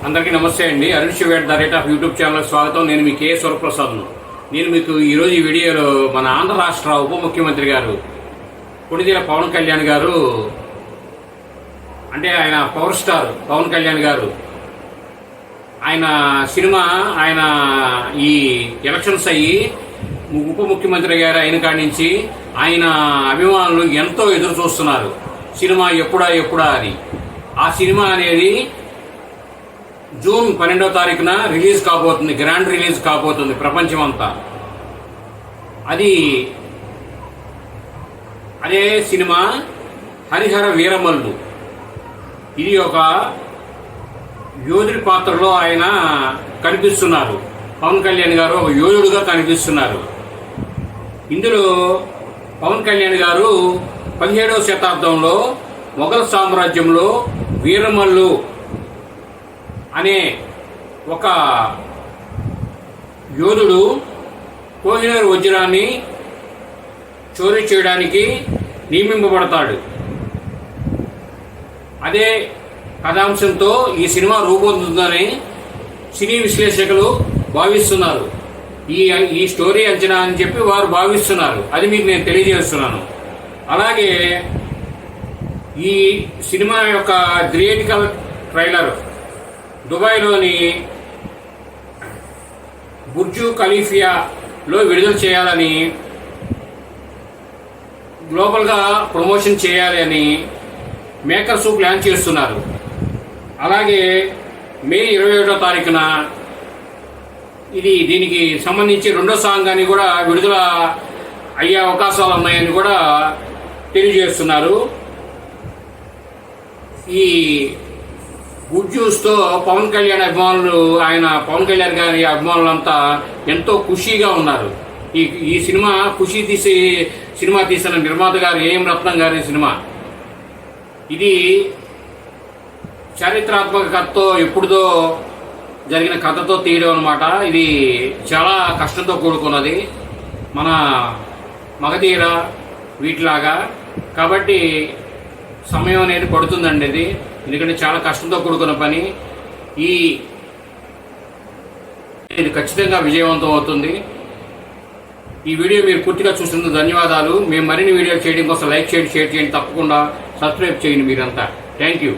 అందరికీ నమస్తే అండి. Arun Shiv the rate of YouTube channel స్వాగతం. నేను మీ కే స్వరప్రసాద్ను. నేను మీకు ఈరోజు ఈ వీడియోలో మన ఆంధ్ర రాష్ట్ర ఉప ముఖ్యమంత్రి గారు కొణిదెల పవన్ కళ్యాణ్ గారు, అంటే ఆయన పవర్ స్టార్ పవన్ కళ్యాణ్ గారు, ఆయన సినిమా ఆయన ఈ ఎలక్షన్స్ అయ్యి ఉప ముఖ్యమంత్రి గారు అయిన కాడి నుంచి ఆయన అభిమానులు ఎంతో ఎదురు చూస్తున్నారు సినిమా ఎప్పుడా అని. ఆ సినిమా అనేది జూన్ 12వ తారీఖున రిలీజ్ కాబోతుంది, గ్రాండ్ రిలీజ్ కాబోతుంది ప్రపంచమంతా. అదే సినిమా హరిహర వీరమల్లు. ఇది ఒక యోధుడి పాత్రలో ఆయన కనిపిస్తున్నారు. పవన్ కళ్యాణ్ గారు ఒక యోధుడుగా కనిపిస్తున్నారు. ఇందులో పవన్ కళ్యాణ్ గారు 17వ శతాబ్దంలో మొఘల్ సామ్రాజ్యంలో వీరమల్లు అనే ఒక యోధుడు కోహినూర్ వజ్రాన్ని చోరీ చేయడానికి నియమింపబడతాడు. అదే కథాంశంతో ఈ సినిమా రూపొందుతుందని సినీ విశ్లేషకులు భావిస్తున్నారు. ఈ స్టోరీ అంచనా అని చెప్పి వారు భావిస్తున్నారు. అది మీకు నేను తెలియజేస్తున్నాను. అలాగే ఈ సినిమా యొక్క థియేట్రికల్ ట్రైలర్ దుబాయ్లోని బుర్జు ఖలీఫాలో విడుదల చేయాలని, గ్లోబల్గా ప్రమోషన్ చేయాలి అని మేకర్స్ ప్లాన్ చేస్తున్నారు. అలాగే మే 21వ తారీఖున దీనికి సంబంధించి రెండో సాంగ్ అని కూడా విడుదల అయ్యే అవకాశాలు ఉన్నాయని కూడా తెలియజేస్తున్నారు. ఈ గుడ్ న్యూస్తో పవన్ కళ్యాణ్ అభిమానులు, పవన్ కళ్యాణ్ గారి అభిమానులంతా ఎంతో ఖుషీగా ఉన్నారు. ఈ సినిమా సినిమా తీసిన నిర్మాత గారు ఏఎం రత్నం గారి సినిమా. ఇది చారిత్రాత్మక కథతో, ఎప్పుడుదో జరిగిన కథతో తీయడం అన్నమాట. ఇది చాలా కష్టంతో కూడుకున్నది, మన మగధీర వీటిలాగా. కాబట్టి సమయం అనేది పడుతుందండి ఇది, ఎందుకంటే చాలా కష్టంతో కూడుకున్న పని. ఇది ఖచ్చితంగా విజయవంతం అవుతుంది. ఈ వీడియో మీరు పూర్తిగా చూసినందుకు ధన్యవాదాలు. మేము మరిన్ని వీడియోలు చేయడం కోసం లైక్ చేయండి, షేర్ చేయండి, తప్పకుండా సబ్స్క్రైబ్ చేయండి మీరంతా. Thank you.